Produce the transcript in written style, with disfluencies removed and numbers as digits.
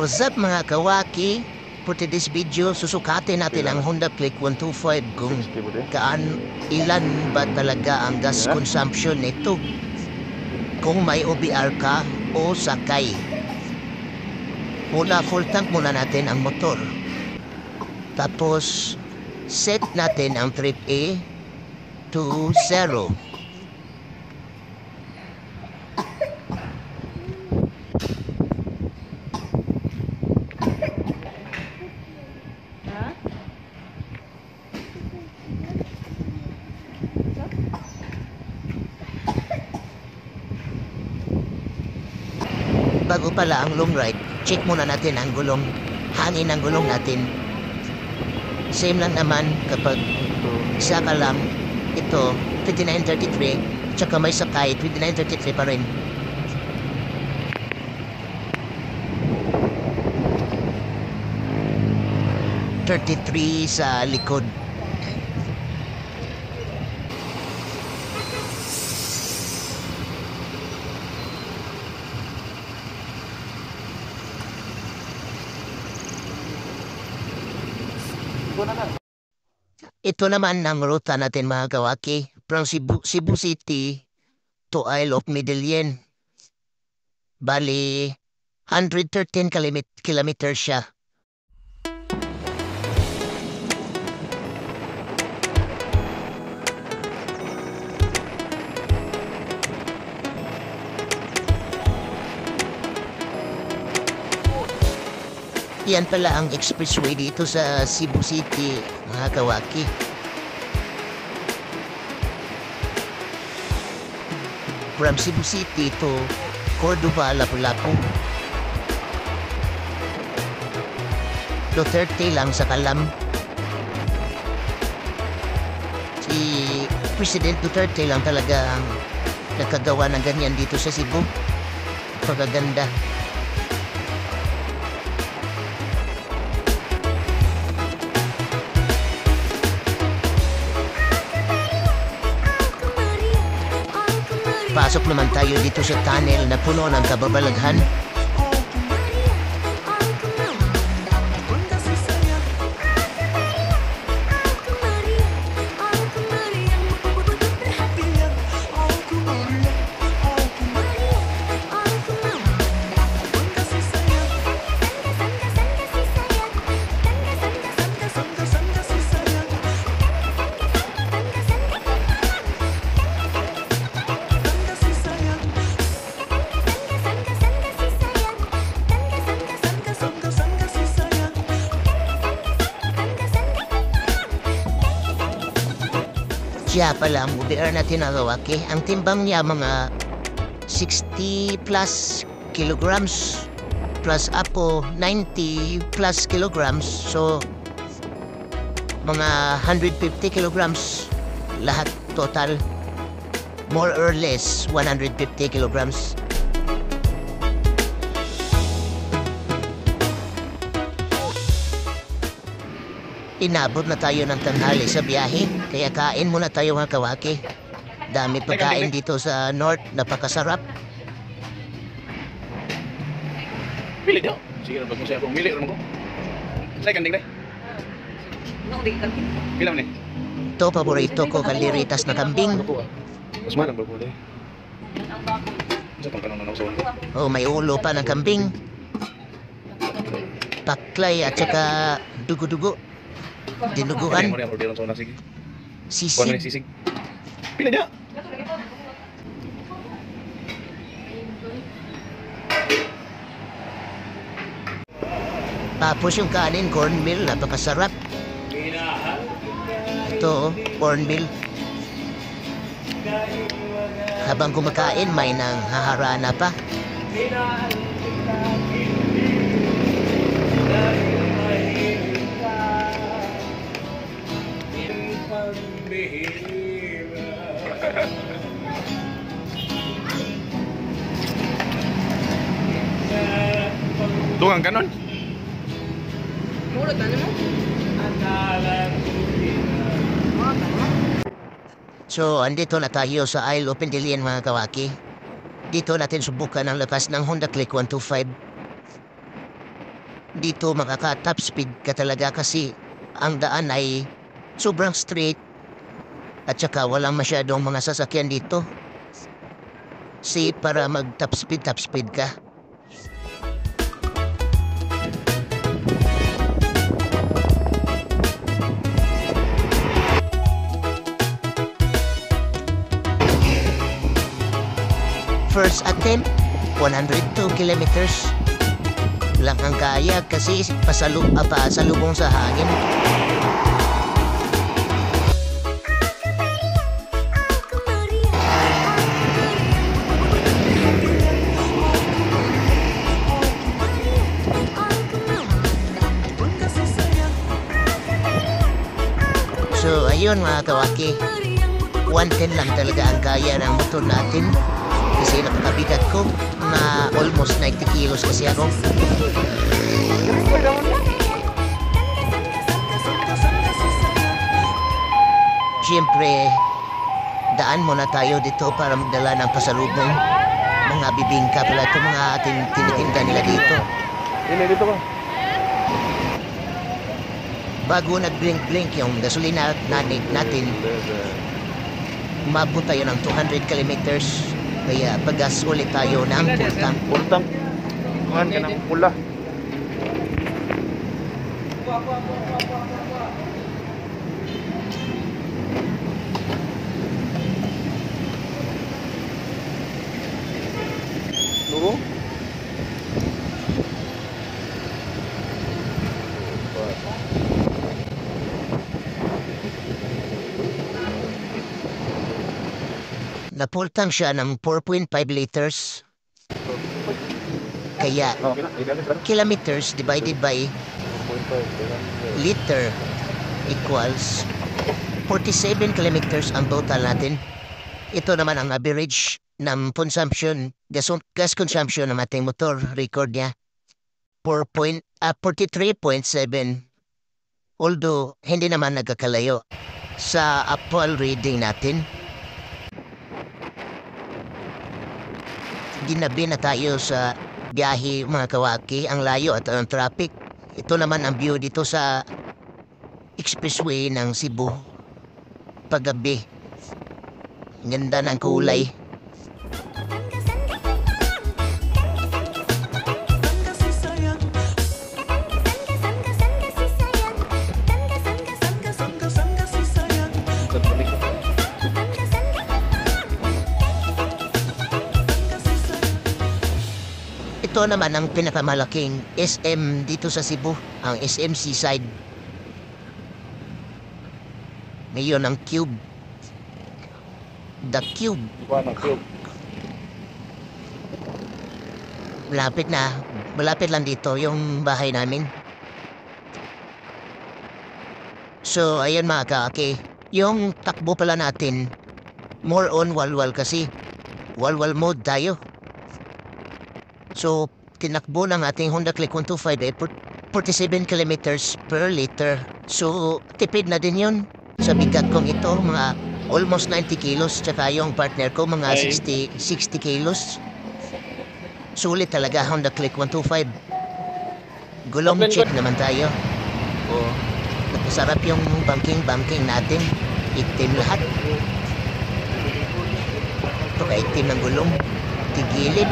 What's up mga kawaki? For today's video, susukatin natin ang Honda Click 125 kung ilan ba talaga ang gas consumption nito. Kung may OBR ka o sakay. Muna full tank muna natin ang motor. Tapos set natin ang trip A to 0. Bago pala ang long ride, check muna natin ang gulong, hangin ng gulong natin. Same lang naman kapag isa ka lang, ito 2933, tsaka may sakay 2933 pa rin. $33 sa likod. Ito naman ang ruta natin mga kawaki, from Cebu City to Isle of Medellin. Bali, 113 kilometers siya. Yan pala ang expressway dito sa Cebu City, mga kawaki. From Cebu City to Cordova, Lapu-Lapu. Duterte lang sa Kalam. Si President Duterte lang talaga ang nakagawa ng ganyan dito sa Cebu. Pagaganda. Pasok naman tayo dito sa tunnel na puno ng kababalaghan. Siya pala ang OBR na tinagawaki. Ang timbang niya mga 60 plus kilograms plus ako 90 plus kilograms. So, mga 150 kilograms lahat total. More or less 150 kilograms. Inabot na tayo ng tanghali sa biyahe, kaya kain muna tayo mga kawaki. Dami pagkain dito sa North, napakasarap. Pili daw. Sige na, pag-musaya akong mili naman ko. Sa'yo kanding day? Pila mo ni? Ito, paborito ko, kaliritas na kambing. Mas manang bago day. Sa pang kanong nanawsawan ko. Oh, may ulo pa ng kambing. Paklay at saka dugo-dugo. Dinuguan. Sisig. Pila niya? Tapos yung kanin, cornmeal, napakasarap. Ito, cornmeal. Habang kumakain, may nang haharana pa. Tungang kanon? Mulot na mo? So, andito na tayo sa Isle of Medellin mga kawaki. Dito natin subukan ang lakas ng Honda Click 125. dito makaka-top speed ka talaga kasi ang daan ay sobrang straight at saka walang masyadong mga sasakyan dito. Safe para mag-top speed ka. First attempt, 102 kilometers. Lang ang kaya kasi pasalubong sa hangin. So ayun mga kawaki, 110 lang talaga ang kaya ng motor natin. Kasi napakabigat ko na almost 90 kilos kasi ako. Siyempre, daan muna tayo dito para magdala ng pasalubong. Mga bibingka pala ito, mga ating tinitinda nila dito. Dito ka. Bago nag-blink-blink yung gasolina natin, umabot tayo ng 200 kilometers. Kaya pag-gas ulit tayo ng pultang. Pultang. Kuhan ka ng pula. Lugo? Napultang siya ng 4.5 liters. Kaya kilometers divided by liter equals 47 kilometers ang total natin. Ito naman ang average ng consumption, gas consumption ng ating motor. Record niya 43.7. Although hindi naman nagkakalayo sa actual reading natin. Ginabi na tayo sa biyahe mga kawaki, ang layo at ang traffic. Ito naman ang view dito sa expressway ng Cebu paggabi. Ganda ng kulay. Ito naman ang pinakamalaking SM dito sa Cebu, ang SM Seaside. Ngayon ang Cube. The Cube. Malapit lang dito yung bahay namin. So, ayun mga kaaki. Yung takbo pala natin, more on walwal kasi. Walwal mode tayo. So, tinakbo ng ating Honda Click 125 ay 47 kilometers per liter. So, tipid na din yun. Sa bigat kong ito, mga almost 90 kilos. Tsaka yung partner ko, mga 60 kilos. Sulit talaga, Honda Click 125. Gulong check naman tayo. O, napasarap yung banking natin. Itim lahat. Ito ka itim ng gulong. Tigilid.